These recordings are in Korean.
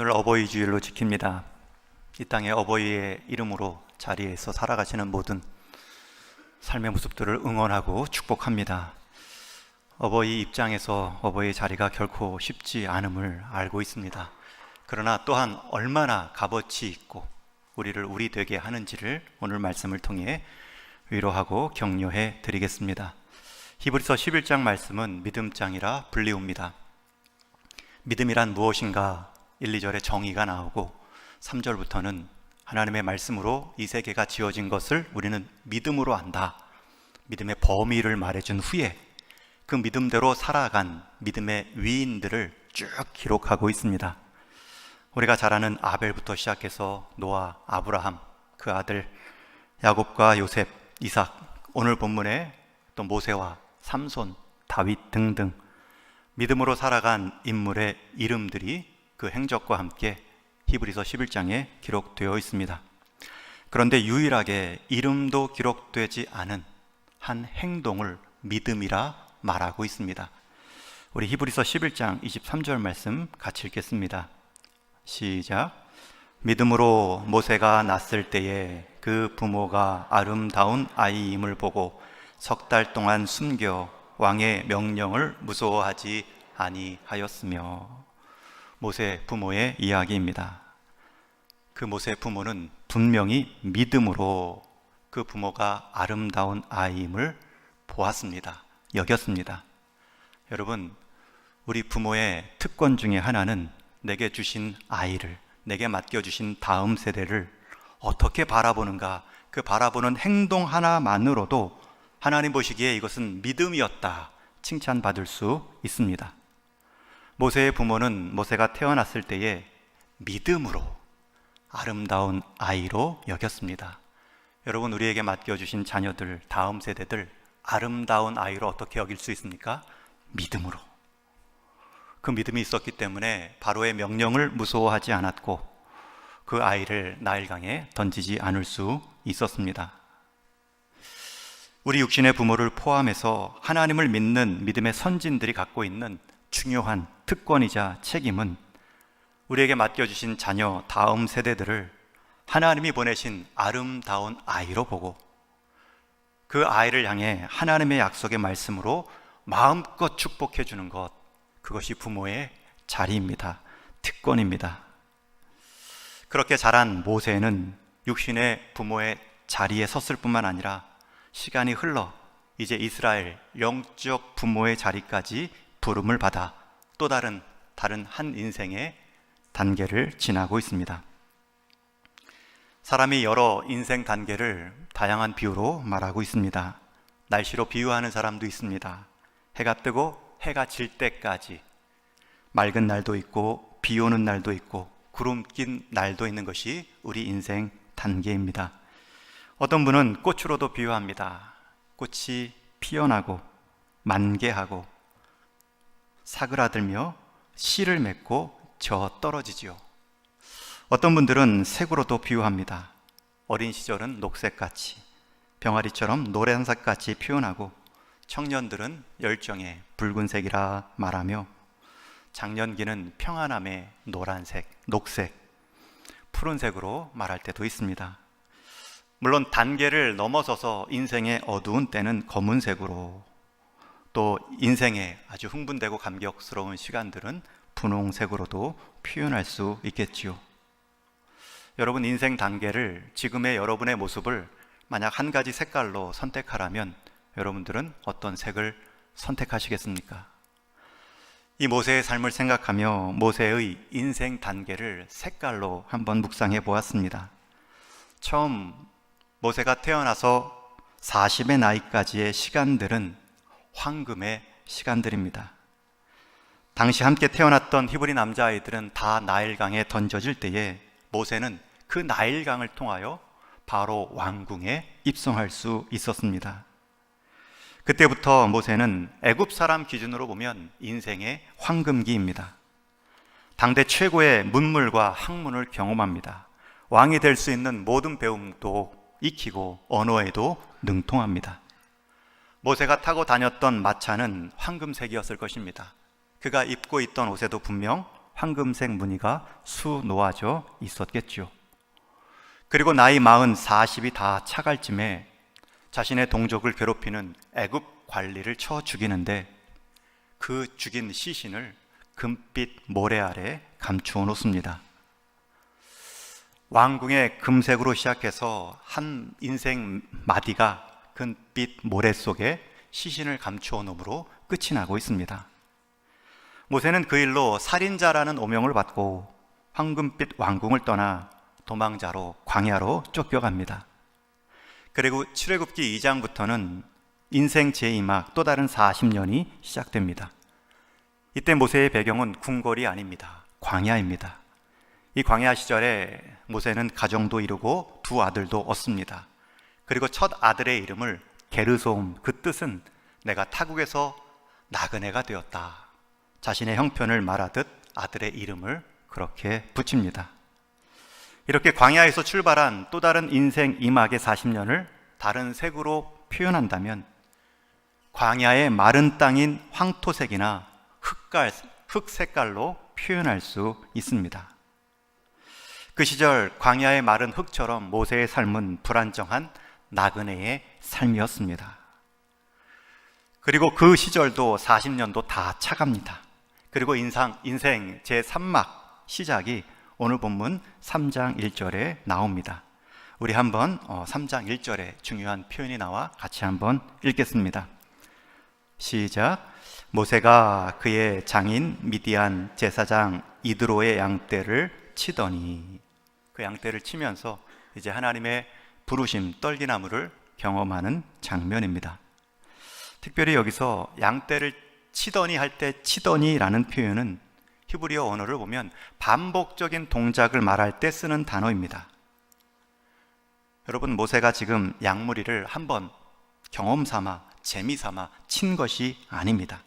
오늘 어버이 주일로 지킵니다. 이 땅에 어버이의 이름으로 자리에서 살아가시는 모든 삶의 모습들을 응원하고 축복합니다. 어버이 입장에서 어버이의 자리가 결코 쉽지 않음을 알고 있습니다. 그러나 또한 얼마나 값어치 있고 우리를 우리 되게 하는지를 오늘 말씀을 통해 위로하고 격려해 드리겠습니다. 히브리서 11장 말씀은 믿음장이라 불리웁니다. 믿음이란 무엇인가 1, 2절에 정의가 나오고 3절부터는 하나님의 말씀으로 이 세계가 지어진 것을 우리는 믿음으로 안다. 믿음의 범위를 말해준 후에 그 믿음대로 살아간 믿음의 위인들을 쭉 기록하고 있습니다. 우리가 잘 아는 아벨부터 시작해서 노아, 아브라함, 그 아들 야곱과 요셉, 이삭, 오늘 본문에 또 모세와 삼손, 다윗 등등 믿음으로 살아간 인물의 이름들이 그 행적과 함께 히브리서 11장에 기록되어 있습니다. 그런데 유일하게 이름도 기록되지 않은 한 행동을 믿음이라 말하고 있습니다. 우리 히브리서 11장 23절 말씀 같이 읽겠습니다. 시작. 믿음으로 모세가 낳았을 때에 그 부모가 아름다운 아이임을 보고 석 달 동안 숨겨 왕의 명령을 무서워하지 아니하였으며. 모세 부모의 이야기입니다. 그 모세 부모는 분명히 믿음으로 그 부모가 아름다운 아이임을 보았습니다. 여겼습니다. 여러분, 우리 부모의 특권 중에 하나는 내게 주신 아이를, 내게 맡겨주신 다음 세대를 어떻게 바라보는가, 그 바라보는 행동 하나만으로도 하나님 보시기에 이것은 믿음이었다 칭찬받을 수 있습니다. 모세의 부모는 모세가 태어났을 때에 믿음으로 아름다운 아이로 여겼습니다. 여러분, 우리에게 맡겨주신 자녀들, 다음 세대들 아름다운 아이로 어떻게 여길 수 있습니까? 믿음으로. 그 믿음이 있었기 때문에 바로의 명령을 무서워하지 않았고 그 아이를 나일강에 던지지 않을 수 있었습니다. 우리 육신의 부모를 포함해서 하나님을 믿는 믿음의 선진들이 갖고 있는 중요한 특권이자 책임은 우리에게 맡겨주신 자녀, 다음 세대들을 하나님이 보내신 아름다운 아이로 보고 그 아이를 향해 하나님의 약속의 말씀으로 마음껏 축복해 주는 것, 그것이 부모의 자리입니다. 특권입니다. 그렇게 자란 모세는 육신의 부모의 자리에 섰을 뿐만 아니라 시간이 흘러 이제 이스라엘 영적 부모의 자리까지 부름을 받아 또 다른 한 인생의 단계를 지나고 있습니다. 사람이 여러 인생 단계를 다양한 비유로 말하고 있습니다. 날씨로 비유하는 사람도 있습니다. 해가 뜨고 해가 질 때까지 맑은 날도 있고 비 오는 날도 있고 구름 낀 날도 있는 것이 우리 인생 단계입니다. 어떤 분은 꽃으로도 비유합니다. 꽃이 피어나고 만개하고 사그라들며 씨를 맺고 저 떨어지지요. 어떤 분들은 색으로도 비유합니다. 어린 시절은 녹색같이, 병아리처럼 노란색같이 표현하고 청년들은 열정의 붉은색이라 말하며 장년기는 평안함의 노란색, 녹색, 푸른색으로 말할 때도 있습니다. 물론 단계를 넘어서서 인생의 어두운 때는 검은색으로, 또 인생의 아주 흥분되고 감격스러운 시간들은 분홍색으로도 표현할 수 있겠지요. 여러분, 인생 단계를, 지금의 여러분의 모습을 만약 한 가지 색깔로 선택하라면 여러분들은 어떤 색을 선택하시겠습니까? 이 모세의 삶을 생각하며 모세의 인생 단계를 색깔로 한번 묵상해 보았습니다. 처음 모세가 태어나서 40의 나이까지의 시간들은 황금의 시간들입니다. 당시 함께 태어났던 히브리 남자아이들은 다 나일강에 던져질 때에 모세는 그 나일강을 통하여 바로 왕궁에 입성할 수 있었습니다. 그때부터 모세는 애굽 사람 기준으로 보면 인생의 황금기입니다. 당대 최고의 문물과 학문을 경험합니다. 왕이 될 수 있는 모든 배움도 익히고 언어에도 능통합니다. 모세가 타고 다녔던 마차는 황금색이었을 것입니다. 그가 입고 있던 옷에도 분명 황금색 무늬가 수놓아져 있었겠죠. 그리고 나이 40이 다 차갈 쯤에 자신의 동족을 괴롭히는 애굽 관리를 쳐 죽이는데 그 죽인 시신을 금빛 모래 아래 감추어 놓습니다. 왕궁의 금색으로 시작해서 한 인생 마디가 금빛 모래 속에 시신을 감추어 놓음으로 끝이 나고 있습니다. 모세는 그 일로 살인자라는 오명을 받고 황금빛 왕궁을 떠나 도망자로 광야로 쫓겨갑니다. 그리고 출애굽기 2장부터는 인생 제2막 또 다른 40년이 시작됩니다. 이때 모세의 배경은 궁궐이 아닙니다. 광야입니다. 이 광야 시절에 모세는 가정도 이루고 두 아들도 얻습니다. 그리고 첫 아들의 이름을 게르솜, 그 뜻은 내가 타국에서 나그네가 되었다. 자신의 형편을 말하듯 아들의 이름을 그렇게 붙입니다. 이렇게 광야에서 출발한 또 다른 인생 2막의 40년을 다른 색으로 표현한다면 광야의 마른 땅인 황토색이나 흑색깔로 표현할 수 있습니다. 그 시절 광야의 마른 흙처럼 모세의 삶은 불안정한 나그네의 삶이었습니다. 그리고 그 시절도 40년도 다 차갑니다. 그리고 인생 제3막 시작이 오늘 본문 3장 1절에 나옵니다. 우리 한번 3장 1절에 중요한 표현이 나와 같이 한번 읽겠습니다. 시작. 모세가 그의 장인 미디안 제사장 이드로의 양떼를 치더니, 그 양떼를 치면서 이제 하나님의 부르심, 떨기나무를 경험하는 장면입니다. 특별히 여기서 양떼를 치더니 할 때 치더니라는 표현은 히브리어 언어를 보면 반복적인 동작을 말할 때 쓰는 단어입니다. 여러분, 모세가 지금 양무리를 한번 경험 삼아 재미 삼아 친 것이 아닙니다.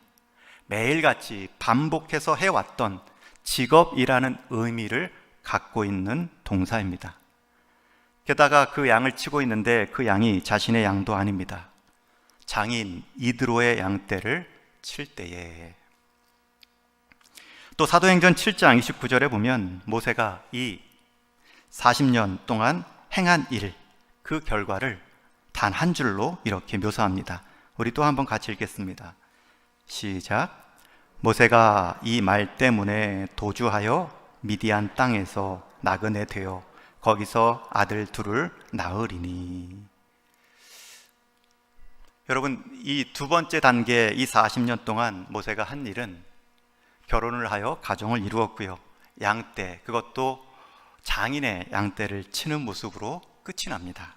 매일같이 반복해서 해왔던 직업이라는 의미를 갖고 있는 동사입니다. 게다가 그 양을 치고 있는데 그 양이 자신의 양도 아닙니다. 장인 이드로의 양떼를 칠 때에. 또 사도행전 7장 29절에 보면 모세가 이 40년 동안 행한 일, 그 결과를 단 한 줄로 이렇게 묘사합니다. 우리 또 한번 같이 읽겠습니다. 시작. 모세가 이 말 때문에 도주하여 미디안 땅에서 나그네 되어 거기서 아들 둘을 낳으리니. 여러분, 이 두 번째 단계, 이 40년 동안 모세가 한 일은 결혼을 하여 가정을 이루었고요, 양떼, 그것도 장인의 양떼를 치는 모습으로 끝이 납니다.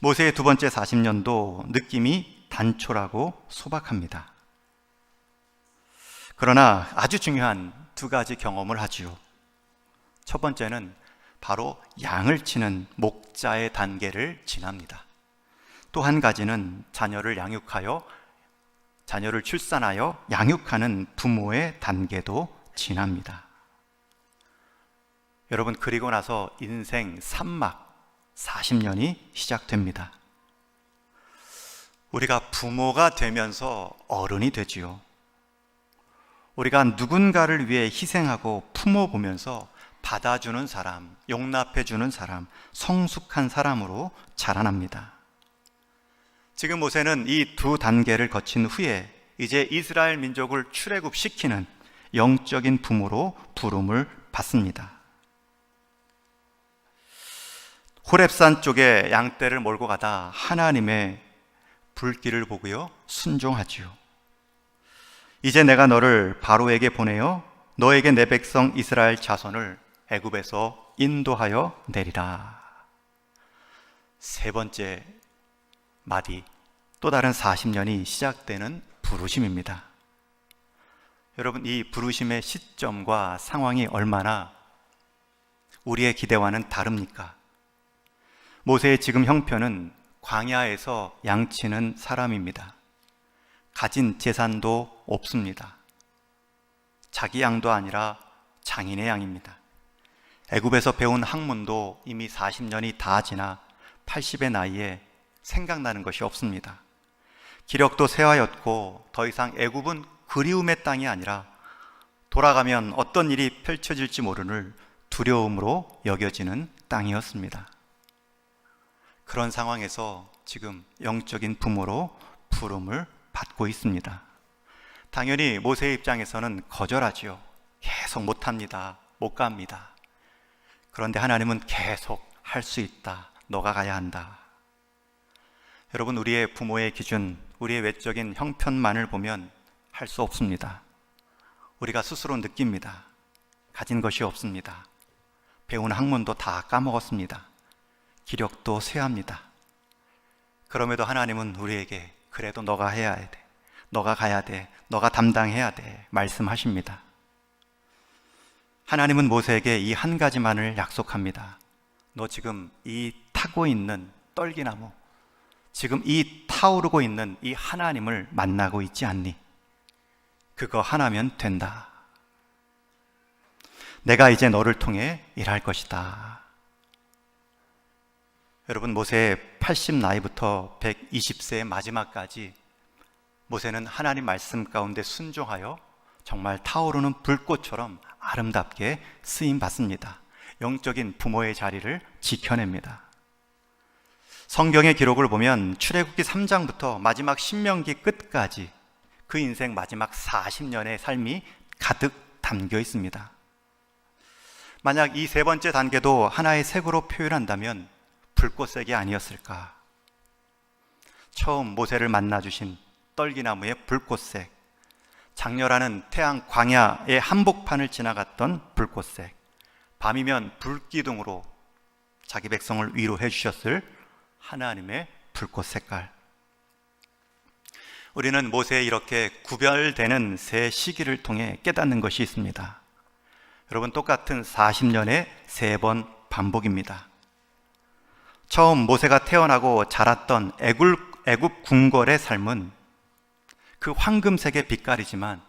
모세의 두 번째 40년도 느낌이 단촐하고 소박합니다. 그러나 아주 중요한 두 가지 경험을 하지요. 첫 번째는 바로 양을 치는 목자의 단계를 지납니다. 또 한 가지는 자녀를 출산하여 양육하는 부모의 단계도 지납니다. 여러분, 그리고 나서 인생 3막 40년이 시작됩니다. 우리가 부모가 되면서 어른이 되지요. 우리가 누군가를 위해 희생하고 품어보면서 받아주는 사람, 용납해주는 사람, 성숙한 사람으로 자라납니다. 지금 모세는 이 두 단계를 거친 후에 이제 이스라엘 민족을 출애굽시키는 영적인 부모로 부름을 받습니다. 호렙산 쪽에 양떼를 몰고 가다 하나님의 불길을 보고요, 순종하지요. 이제 내가 너를 바로에게 보내어 너에게 내 백성 이스라엘 자손을 애굽에서 인도하여 내리라. 세 번째 마디, 또 다른 40년이 시작되는 부르심입니다. 여러분, 이 부르심의 시점과 상황이 얼마나 우리의 기대와는 다릅니까? 모세의 지금 형편은 광야에서 양치는 사람입니다. 가진 재산도 없습니다. 자기 양도 아니라 장인의 양입니다. 애굽에서 배운 학문도 이미 40년이 다 지나 80의 나이에 생각나는 것이 없습니다. 기력도 쇠하였고 더 이상 애굽은 그리움의 땅이 아니라 돌아가면 어떤 일이 펼쳐질지 모르는 두려움으로 여겨지는 땅이었습니다. 그런 상황에서 지금 영적인 부모로 부름을 받고 있습니다. 당연히 모세의 입장에서는 거절하지요. 계속 못합니다. 못 갑니다. 그런데 하나님은 계속 할 수 있다. 너가 가야 한다. 여러분, 우리의 부모의 기준, 우리의 외적인 형편만을 보면 할 수 없습니다. 우리가 스스로 느낍니다. 가진 것이 없습니다. 배운 학문도 다 까먹었습니다. 기력도 쇠합니다. 그럼에도 하나님은 우리에게 그래도 너가 해야 돼. 너가 가야 돼. 너가 담당해야 돼. 말씀하십니다. 하나님은 모세에게 이 한 가지만을 약속합니다. 너 지금 이 타고 있는 떨기나무, 지금 이 타오르고 있는 이 하나님을 만나고 있지 않니? 그거 하나면 된다. 내가 이제 너를 통해 일할 것이다. 여러분, 모세의 80 나이부터 120세의 마지막까지 모세는 하나님 말씀 가운데 순종하여 정말 타오르는 불꽃처럼 아름답게 쓰임 받습니다. 영적인 부모의 자리를 지켜냅니다. 성경의 기록을 보면 출애굽기 3장부터 마지막 신명기 끝까지 그 인생 마지막 40년의 삶이 가득 담겨 있습니다. 만약 이 세 번째 단계도 하나의 색으로 표현한다면 불꽃색이 아니었을까? 처음 모세를 만나주신 떨기나무의 불꽃색, 장렬하는 태양 광야의 한복판을 지나갔던 불꽃색, 밤이면 불기둥으로 자기 백성을 위로해 주셨을 하나님의 불꽃 색깔. 우리는 모세의 이렇게 구별되는 세 시기를 통해 깨닫는 것이 있습니다. 여러분, 똑같은 40년의 3번 반복입니다. 처음 모세가 태어나고 자랐던 애굽 궁궐의 삶은 그 황금색의 빛깔이지만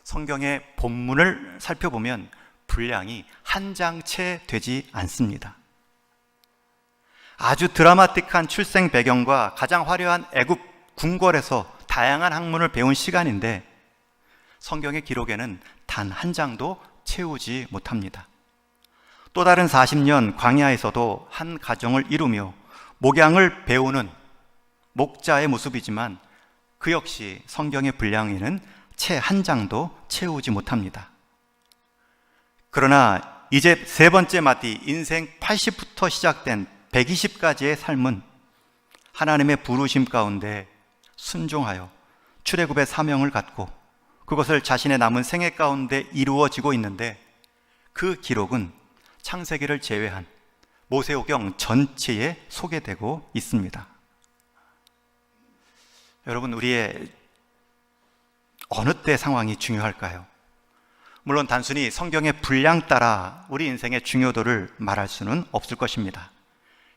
성경의 본문을 살펴보면 분량이 한 장 채 되지 않습니다. 아주 드라마틱한 출생 배경과 가장 화려한 애굽 궁궐에서 다양한 학문을 배운 시간인데 성경의 기록에는 단 한 장도 채우지 못합니다. 또 다른 40년 광야에서도 한 가정을 이루며 목양을 배우는 목자의 모습이지만 그 역시 성경의 분량에는 채 한 장도 채우지 못합니다. 그러나 이제 세 번째 마디, 인생 80부터 시작된 120까지의 삶은 하나님의 부르심 가운데 순종하여 출애굽의 사명을 갖고 그것을 자신의 남은 생애 가운데 이루어지고 있는데 그 기록은 창세기를 제외한 모세오경 전체에 소개되고 있습니다. 여러분, 우리의 어느 때 상황이 중요할까요? 물론 단순히 성경의 분량 따라 우리 인생의 중요도를 말할 수는 없을 것입니다.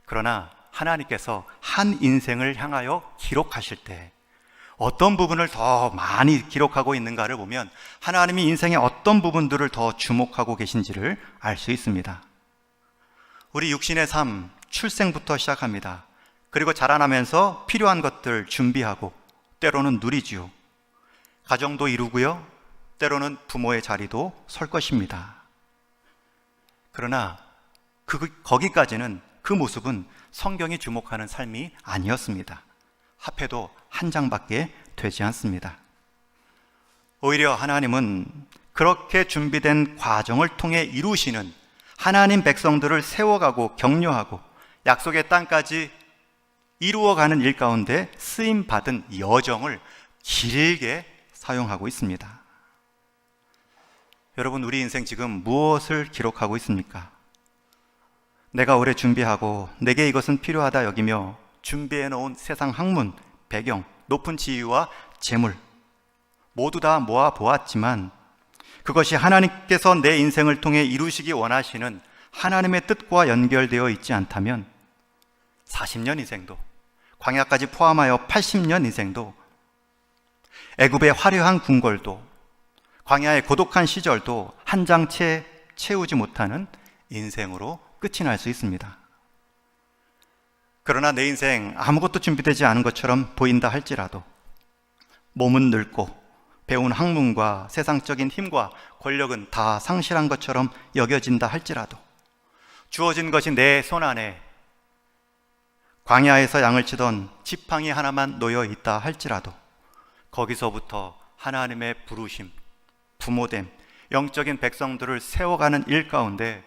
그러나 하나님께서 한 인생을 향하여 기록하실 때 어떤 부분을 더 많이 기록하고 있는가를 보면 하나님이 인생의 어떤 부분들을 더 주목하고 계신지를 알 수 있습니다. 우리 육신의 삶, 출생부터 시작합니다. 그리고 자라나면서 필요한 것들 준비하고 때로는 누리지요. 가정도 이루고요. 때로는 부모의 자리도 설 것입니다. 그러나 거기까지는 그 모습은 성경이 주목하는 삶이 아니었습니다. 합해도 한 장밖에 되지 않습니다. 오히려 하나님은 그렇게 준비된 과정을 통해 이루시는 하나님 백성들을 세워가고 격려하고 약속의 땅까지 이루어가는 일 가운데 쓰임받은 여정을 길게 사용하고 있습니다. 여러분, 우리 인생 지금 무엇을 기록하고 있습니까? 내가 오래 준비하고 내게 이것은 필요하다 여기며 준비해 놓은 세상 학문, 배경, 높은 지위와 재물 모두 다 모아 보았지만 그것이 하나님께서 내 인생을 통해 이루시기 원하시는 하나님의 뜻과 연결되어 있지 않다면 40년 인생도, 광야까지 포함하여 80년 인생도, 애굽의 화려한 궁궐도, 광야의 고독한 시절도 한 장 채 채우지 못하는 인생으로 끝이 날 수 있습니다. 그러나 내 인생 아무것도 준비되지 않은 것처럼 보인다 할지라도 몸은 늙고 배운 학문과 세상적인 힘과 권력은 다 상실한 것처럼 여겨진다 할지라도, 주어진 것이 내 손 안에 광야에서 양을 치던 지팡이 하나만 놓여 있다 할지라도, 거기서부터 하나님의 부르심, 부모됨, 영적인 백성들을 세워가는 일 가운데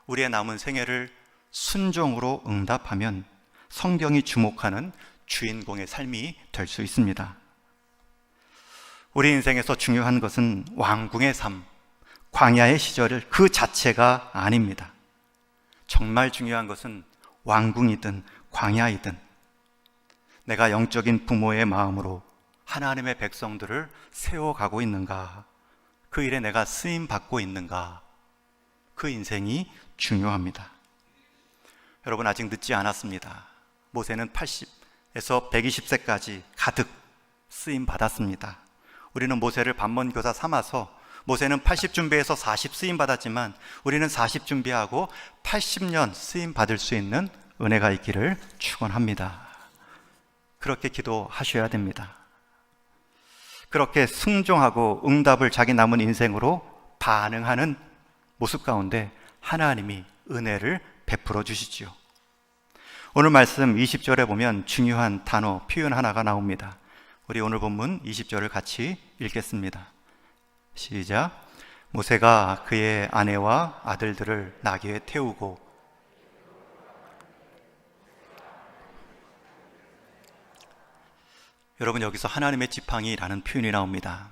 우리의 남은 생애를 순종으로 응답하면 성경이 주목하는 주인공의 삶이 될 수 있습니다. 우리 인생에서 중요한 것은 왕궁의 삶, 광야의 시절 그 자체가 아닙니다. 정말 중요한 것은 왕궁이든 광야이든 내가 영적인 부모의 마음으로 하나님의 백성들을 세워가고 있는가, 그 일에 내가 쓰임 받고 있는가, 그 인생이 중요합니다. 여러분, 아직 늦지 않았습니다. 모세는 80에서 120세까지 가득 쓰임 받았습니다. 우리는 모세를 반면교사 삼아서 모세는 80 준비해서 40 쓰임 받았지만 우리는 40 준비하고 80년 쓰임 받을 수 있는 은혜가 있기를 축원합니다. 그렇게 기도하셔야 됩니다. 그렇게 순종하고 응답을 자기 남은 인생으로 반응하는 모습 가운데 하나님이 은혜를 베풀어 주시지요. 오늘 말씀 20절에 보면 중요한 단어, 표현 하나가 나옵니다. 우리 오늘 본문 20절을 같이 읽겠습니다. 시작. 모세가 그의 아내와 아들들을 나귀에 태우고 여러분, 여기서 하나님의 지팡이라는 표현이 나옵니다.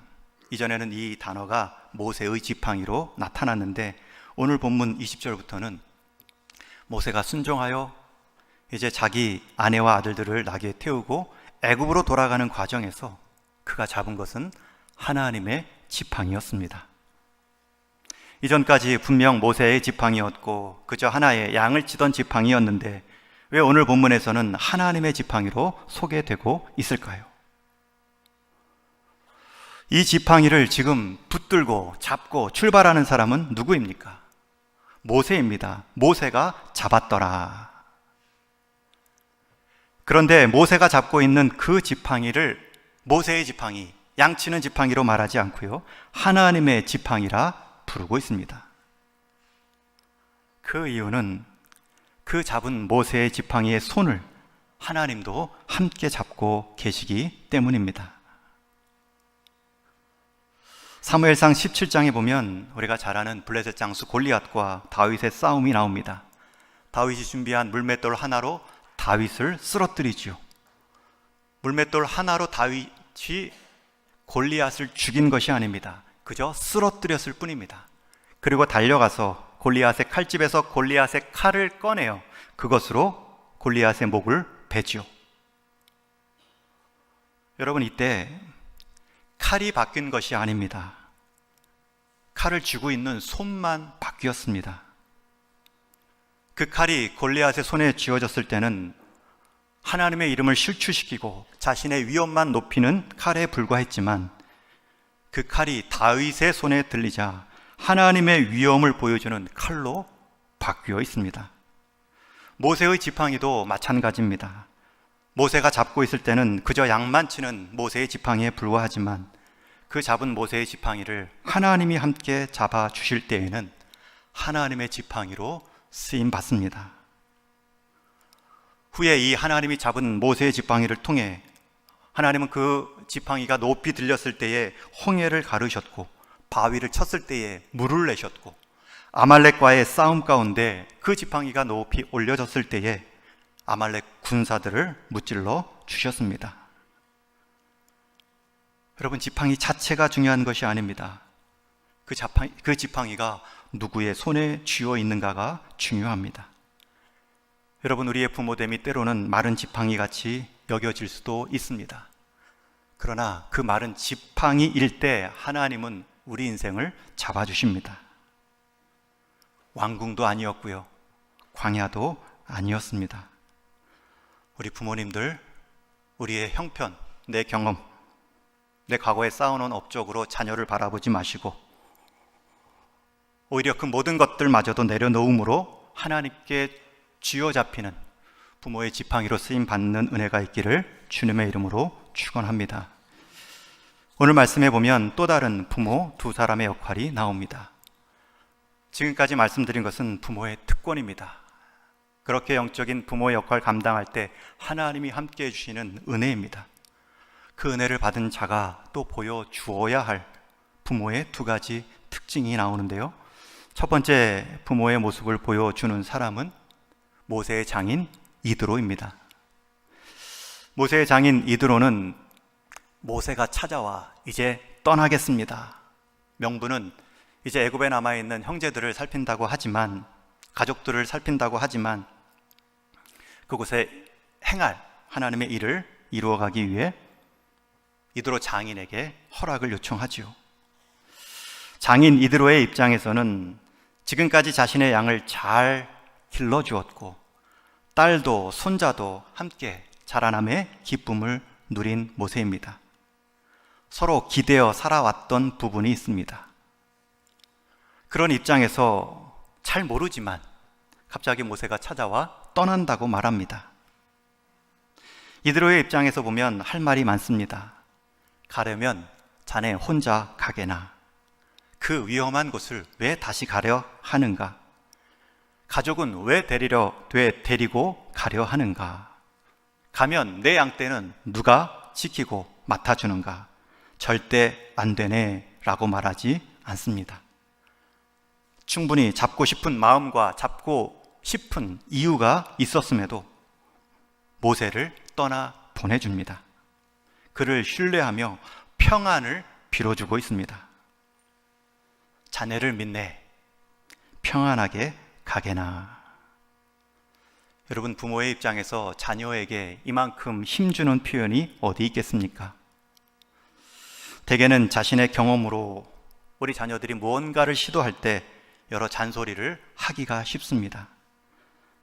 이전에는 이 단어가 모세의 지팡이로 나타났는데 오늘 본문 20절부터는 모세가 순종하여 이제 자기 아내와 아들들을 나귀에 태우고 애굽으로 돌아가는 과정에서 그가 잡은 것은 하나님의 지팡이였습니다. 이전까지 분명 모세의 지팡이였고 그저 하나의 양을 치던 지팡이였는데 왜 오늘 본문에서는 하나님의 지팡이로 소개되고 있을까요? 이 지팡이를 지금 붙들고 잡고 출발하는 사람은 누구입니까? 모세입니다. 모세가 잡았더라. 그런데 모세가 잡고 있는 그 지팡이를 모세의 지팡이, 양치는 지팡이로 말하지 않고요, 하나님의 지팡이라 부르고 있습니다. 그 이유는 그 잡은 모세의 지팡이의 손을 하나님도 함께 잡고 계시기 때문입니다. 사무엘상 17장에 보면 우리가 잘 아는 블레셋 장수 골리앗과 다윗의 싸움이 나옵니다. 다윗이 준비한 물맷돌 하나로 다윗을 쓰러뜨리지요. 물맷돌 하나로 다윗이 골리앗을 죽인 것이 아닙니다. 그저 쓰러뜨렸을 뿐입니다. 그리고 달려가서 골리앗의 칼집에서 골리앗의 칼을 꺼내요. 그것으로 골리앗의 목을 베지요. 여러분, 이때 칼이 바뀐 것이 아닙니다. 칼을 쥐고 있는 손만 바뀌었습니다. 그 칼이 골리앗의 손에 쥐어졌을 때는 하나님의 이름을 실추시키고 자신의 위엄만 높이는 칼에 불과했지만 그 칼이 다윗의 손에 들리자 하나님의 위엄을 보여주는 칼로 바뀌어 있습니다. 모세의 지팡이도 마찬가지입니다. 모세가 잡고 있을 때는 그저 양만 치는 모세의 지팡이에 불과하지만 그 잡은 모세의 지팡이를 하나님이 함께 잡아 주실 때에는 하나님의 지팡이로 쓰임 받습니다. 후에 이 하나님이 잡은 모세의 지팡이를 통해 하나님은 그 지팡이가 높이 들렸을 때에 홍해를 가르셨고 바위를 쳤을 때에 물을 내셨고 아말렉과의 싸움 가운데 그 지팡이가 높이 올려졌을 때에 아말렉 군사들을 무찔러 주셨습니다. 여러분, 지팡이 자체가 중요한 것이 아닙니다. 그 지팡이가 누구의 손에 쥐어 있는가가 중요합니다. 여러분, 우리의 부모됨이 때로는 마른 지팡이 같이 여겨질 수도 있습니다. 그러나 그 마른 지팡이일 때 하나님은 우리 인생을 잡아주십니다. 왕궁도 아니었고요, 광야도 아니었습니다. 우리 부모님들, 우리의 형편, 내 경험, 내 과거에 쌓아놓은 업적으로 자녀를 바라보지 마시고 오히려 그 모든 것들마저도 내려놓음으로 하나님께 쥐어잡히는 부모의 지팡이로 쓰임받는 은혜가 있기를 주님의 이름으로 축원합니다. 오늘 말씀해 보면 또 다른 부모 두 사람의 역할이 나옵니다. 지금까지 말씀드린 것은 부모의 특권입니다. 그렇게 영적인 부모의 역할 감당할 때 하나님이 함께 해주시는 은혜입니다. 그 은혜를 받은 자가 또 보여주어야 할 부모의 두 가지 특징이 나오는데요. 첫 번째 부모의 모습을 보여주는 사람은 모세의 장인 이드로입니다. 모세의 장인 이드로는 모세가 찾아와 이제 떠나겠습니다. 명분은 이제 애굽에 남아있는 형제들을 살핀다고 하지만, 가족들을 살핀다고 하지만 그곳에 행할 하나님의 일을 이루어가기 위해 이드로 장인에게 허락을 요청하지요. 장인 이드로의 입장에서는 지금까지 자신의 양을 잘 길러주었고 딸도 손자도 함께 자라남의 기쁨을 누린 모세입니다. 서로 기대어 살아왔던 부분이 있습니다. 그런 입장에서 잘 모르지만 갑자기 모세가 찾아와 떠난다고 말합니다. 이드로의 입장에서 보면 할 말이 많습니다. 가려면 자네 혼자 가게나. 그 위험한 곳을 왜 다시 가려 하는가? 가족은 왜 데리고 가려 하는가? 가면 내 양떼는 누가 지키고 맡아주는가? 절대 안 되네 라고 말하지 않습니다. 충분히 잡고 싶은 마음과 잡고 싶은 이유가 있었음에도 모세를 떠나 보내줍니다. 그를 신뢰하며 평안을 빌어주고 있습니다. 자네를 믿네. 평안하게 가게나. 여러분, 부모의 입장에서 자녀에게 이만큼 힘주는 표현이 어디 있겠습니까? 대개는 자신의 경험으로 우리 자녀들이 무언가를 시도할 때 여러 잔소리를 하기가 쉽습니다.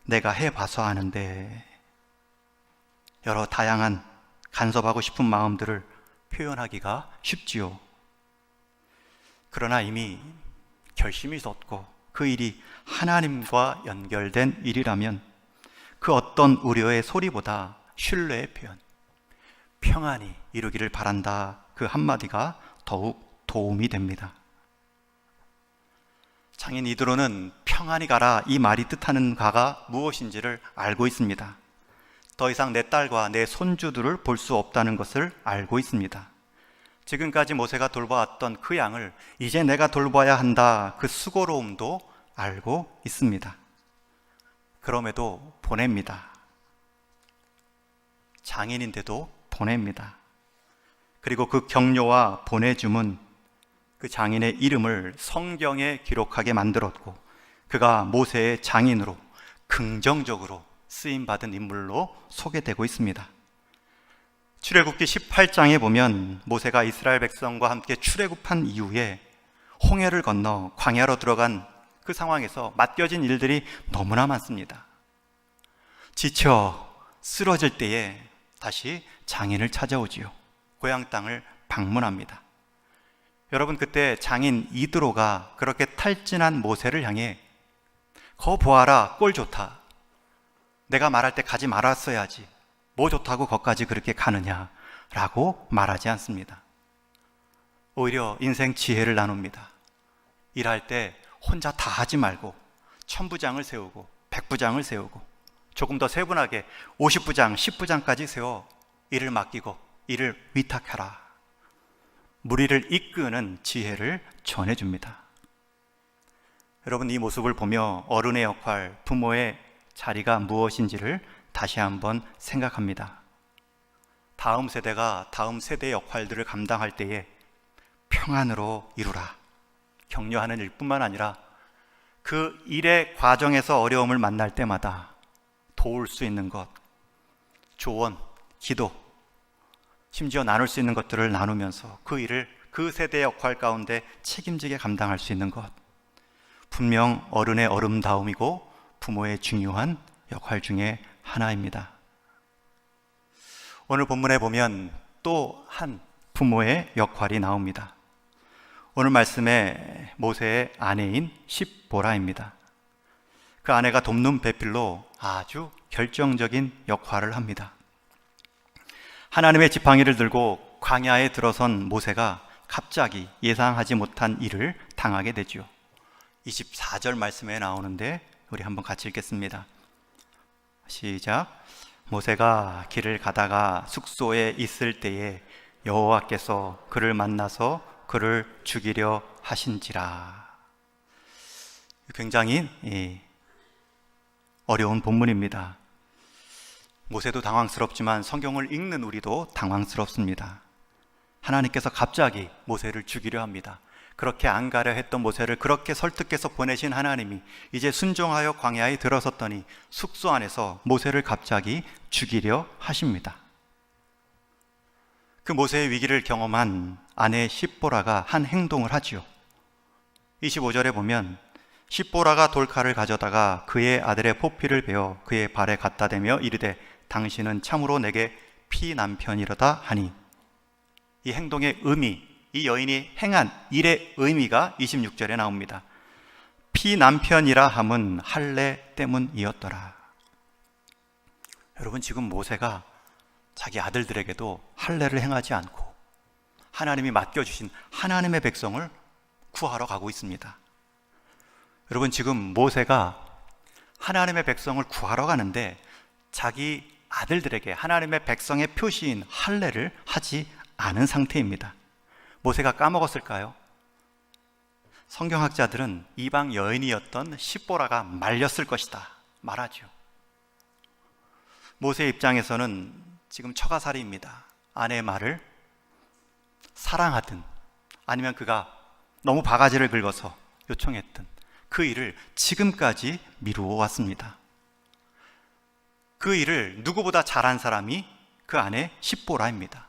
내가 해봐서 아는데. 여러 다양한 간섭하고 싶은 마음들을 표현하기가 쉽지요. 그러나 이미 결심이 있었고 그 일이 하나님과 연결된 일이라면 그 어떤 우려의 소리보다 신뢰의 표현, 평안히 이루기를 바란다, 그 한마디가 더욱 도움이 됩니다. 장인 이드로는 평안히 가라 이 말이 뜻하는 가가 무엇인지를 알고 있습니다. 더 이상 내 딸과 내 손주들을 볼 수 없다는 것을 알고 있습니다. 지금까지 모세가 돌봐왔던 그 양을 이제 내가 돌봐야 한다, 그 수고로움도 알고 있습니다. 그럼에도 보냅니다. 장인인데도 보냅니다. 그리고 그 격려와 보내줌은 그 장인의 이름을 성경에 기록하게 만들었고 그가 모세의 장인으로 긍정적으로 쓰임받은 인물로 소개되고 있습니다. 출애굽기 18장에 보면 모세가 이스라엘 백성과 함께 출애굽한 이후에 홍해를 건너 광야로 들어간 그 상황에서 맡겨진 일들이 너무나 많습니다. 지쳐 쓰러질 때에 다시 장인을 찾아오지요. 고향 땅을 방문합니다. 여러분, 그때 장인 이드로가 그렇게 탈진한 모세를 향해 거 보아라, 꼴 좋다. 내가 말할 때 가지 말았어야지. 뭐 좋다고 거기까지 그렇게 가느냐 라고 말하지 않습니다. 오히려 인생 지혜를 나눕니다. 일할 때 혼자 다 하지 말고 천부장을 세우고 백부장을 세우고 조금 더 세분하게 50부장, 10부장까지 세워 일을 맡기고 일을 위탁하라. 무리를 이끄는 지혜를 전해줍니다. 여러분, 이 모습을 보며 어른의 역할, 부모의 자리가 무엇인지를 다시 한번 생각합니다. 다음 세대가 다음 세대의 역할들을 감당할 때에 평안으로 이루라, 격려하는 일뿐만 아니라 그 일의 과정에서 어려움을 만날 때마다 도울 수 있는 것, 조언, 기도, 심지어 나눌 수 있는 것들을 나누면서 그 일을 그 세대의 역할 가운데 책임지게 감당할 수 있는 것, 분명 어른의 어른다움이고 부모의 중요한 역할 중에 하나입니다. 오늘 본문에 보면 또 한 부모의 역할이 나옵니다. 오늘 말씀에 모세의 아내인 십보라입니다. 그 아내가 돕는 배필로 아주 결정적인 역할을 합니다. 하나님의 지팡이를 들고 광야에 들어선 모세가 갑자기 예상하지 못한 일을 당하게 되죠. 24절 말씀에 나오는데 우리 한번 같이 읽겠습니다. 시작. 모세가 길을 가다가 숙소에 있을 때에 여호와께서 그를 만나서 그를 죽이려 하신지라. 굉장히 어려운 본문입니다. 모세도 당황스럽지만 성경을 읽는 우리도 당황스럽습니다. 하나님께서 갑자기 모세를 죽이려 합니다. 그렇게 안 가려 했던 모세를 그렇게 설득해서 보내신 하나님이 이제 순종하여 광야에 들어섰더니 숙소 안에서 모세를 갑자기 죽이려 하십니다. 그 모세의 위기를 경험한 아내 십보라가 한 행동을 하지요. 25절에 보면 십보라가 돌칼을 가져다가 그의 아들의 포피를 베어 그의 발에 갖다 대며 이르되 당신은 참으로 내게 피남편이로다 하니, 이 행동의 의미, 이 여인이 행한 일의 의미가 26절에 나옵니다. 피남편이라 함은 할례 때문이었더라. 여러분, 지금 모세가 자기 아들들에게도 할례를 행하지 않고 하나님이 맡겨주신 하나님의 백성을 구하러 가고 있습니다. 여러분, 지금 모세가 하나님의 백성을 구하러 가는데 자기 아들들에게 하나님의 백성의 표시인 할례를 하지 않은 상태입니다. 모세가 까먹었을까요? 성경학자들은 이방 여인이었던 십보라가 말렸을 것이다 말하죠. 모세 입장에서는 지금 처가살이입니다. 아내의 말을 사랑하든 아니면 그가 너무 바가지를 긁어서 요청했든 그 일을 지금까지 미루어 왔습니다. 그 일을 누구보다 잘한 사람이 그 아내 십보라입니다.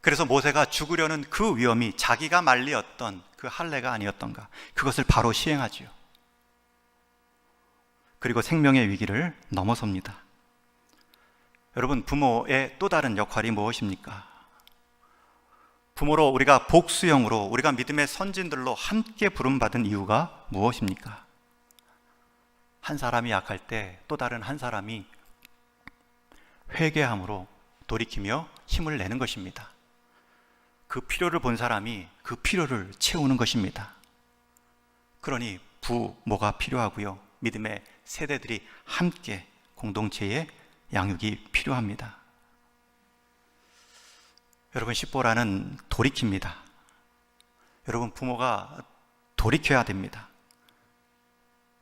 그래서 모세가 죽으려는 그 위험이 자기가 말리었던 그 할례가 아니었던가, 그것을 바로 시행하지요. 그리고 생명의 위기를 넘어섭니다. 여러분, 부모의 또 다른 역할이 무엇입니까? 부모로 우리가 복수형으로 우리가 믿음의 선진들로 함께 부름받은 이유가 무엇입니까? 한 사람이 약할 때 또 다른 한 사람이 회개함으로 돌이키며 힘을 내는 것입니다. 그 필요를 본 사람이 그 필요를 채우는 것입니다. 그러니 부모가 필요하고요, 믿음의 세대들이 함께 공동체의 양육이 필요합니다. 여러분, 십보라는 돌이킵니다. 여러분, 부모가 돌이켜야 됩니다.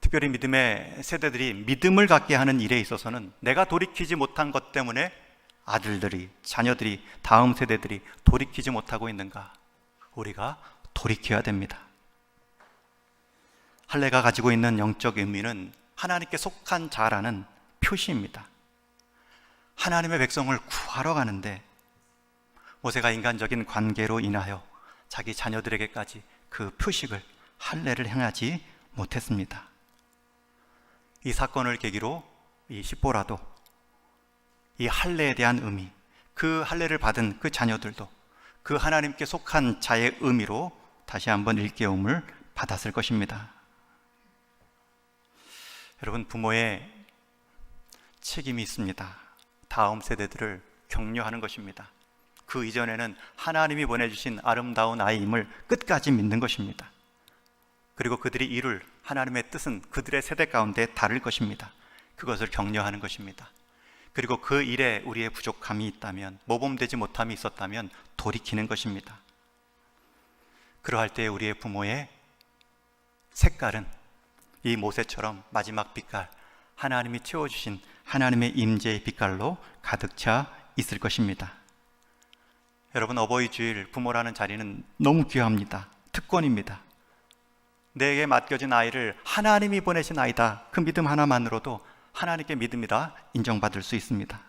특별히 믿음의 세대들이 믿음을 갖게 하는 일에 있어서는 내가 돌이키지 못한 것 때문에 아들들이, 자녀들이, 다음 세대들이 돌이키지 못하고 있는가? 우리가 돌이켜야 됩니다. 할례가 가지고 있는 영적 의미는 하나님께 속한 자라는 표시입니다. 하나님의 백성을 구하러 가는데 모세가 인간적인 관계로 인하여 자기 자녀들에게까지 그 표식을, 할례를 행하지 못했습니다. 이 사건을 계기로 이 십보라도 이 할례에 대한 의미, 그 할례를 받은 그 자녀들도 그 하나님께 속한 자의 의미로 다시 한번 일깨움을 받았을 것입니다. 여러분, 부모의 책임이 있습니다. 다음 세대들을 격려하는 것입니다. 그 이전에는 하나님이 보내주신 아름다운 아이임을 끝까지 믿는 것입니다. 그리고 그들이 이룰 하나님의 뜻은 그들의 세대 가운데 다를 것입니다. 그것을 격려하는 것입니다. 그리고 그 일에 우리의 부족함이 있다면, 모범되지 못함이 있었다면 돌이키는 것입니다. 그러할 때 우리의 부모의 색깔은 이 모세처럼 마지막 빛깔, 하나님이 채워주신 하나님의 임재의 빛깔로 가득 차 있을 것입니다. 여러분, 어버이 주일 부모라는 자리는 너무 귀합니다. 특권입니다. 내게 맡겨진 아이를 하나님이 보내신 아이다, 그 믿음 하나만으로도 하나님께 믿음이다 인정받을 수 있습니다.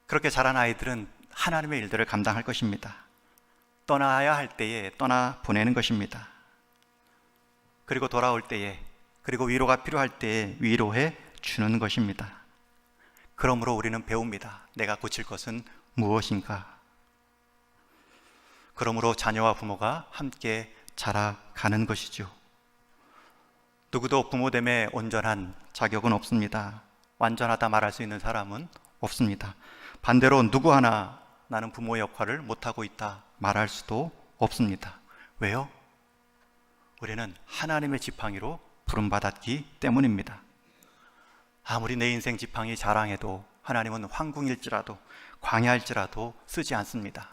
그렇게 자란 아이들은 하나님의 일들을 감당할 것입니다. 떠나야 할 때에 떠나 보내는 것입니다. 그리고 돌아올 때에, 그리고 위로가 필요할 때에 위로해 주는 것입니다. 그러므로 우리는 배웁니다. 내가 고칠 것은 무엇인가? 그러므로 자녀와 부모가 함께 자라가는 것이죠. 누구도 부모됨에 온전한 자격은 없습니다. 완전하다 말할 수 있는 사람은 없습니다. 반대로 누구 하나 나는 부모의 역할을 못하고 있다 말할 수도 없습니다. 왜요? 우리는 하나님의 지팡이로 부름받았기 때문입니다. 아무리 내 인생 지팡이 자랑해도 하나님은 황궁일지라도 광야일지라도 쓰지 않습니다.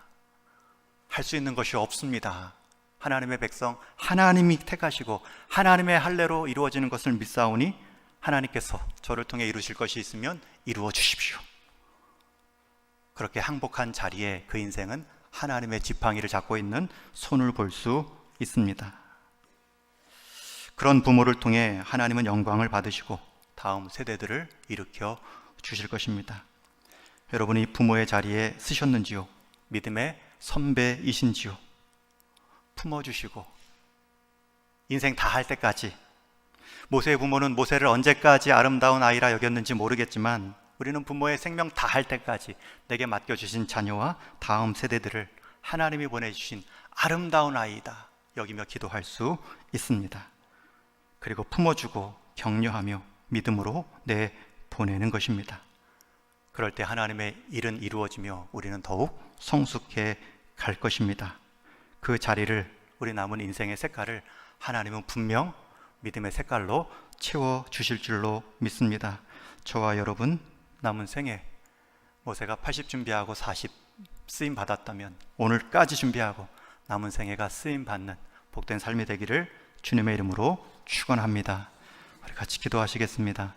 할 수 있는 것이 없습니다. 하나님의 백성 하나님이 택하시고 하나님의 할례로 이루어지는 것을 믿사오니 하나님께서 저를 통해 이루실 것이 있으면 이루어 주십시오. 그렇게 항복한 자리에 그 인생은 하나님의 지팡이를 잡고 있는 손을 볼 수 있습니다. 그런 부모를 통해 하나님은 영광을 받으시고 다음 세대들을 일으켜 주실 것입니다. 여러분이 부모의 자리에 쓰셨는지요? 믿음의 선배이신지요? 품어주시고 인생 다 할 때까지, 모세의 부모는 모세를 언제까지 아름다운 아이라 여겼는지 모르겠지만 우리는 부모의 생명 다 할 때까지 내게 맡겨주신 자녀와 다음 세대들을 하나님이 보내주신 아름다운 아이다 여기며 기도할 수 있습니다. 그리고 품어주고 격려하며 믿음으로 내보내는 것입니다. 그럴 때 하나님의 일은 이루어지며 우리는 더욱 성숙해 갈 것입니다. 그 자리를, 우리 남은 인생의 색깔을 하나님은 분명 믿음의 색깔로 채워주실 줄로 믿습니다. 저와 여러분 남은 생에 모세가 80 준비하고 40 쓰임 받았다면 오늘까지 준비하고 남은 생애가 쓰임 받는 복된 삶이 되기를 주님의 이름으로 축원합니다. 우리 같이 기도하시겠습니다.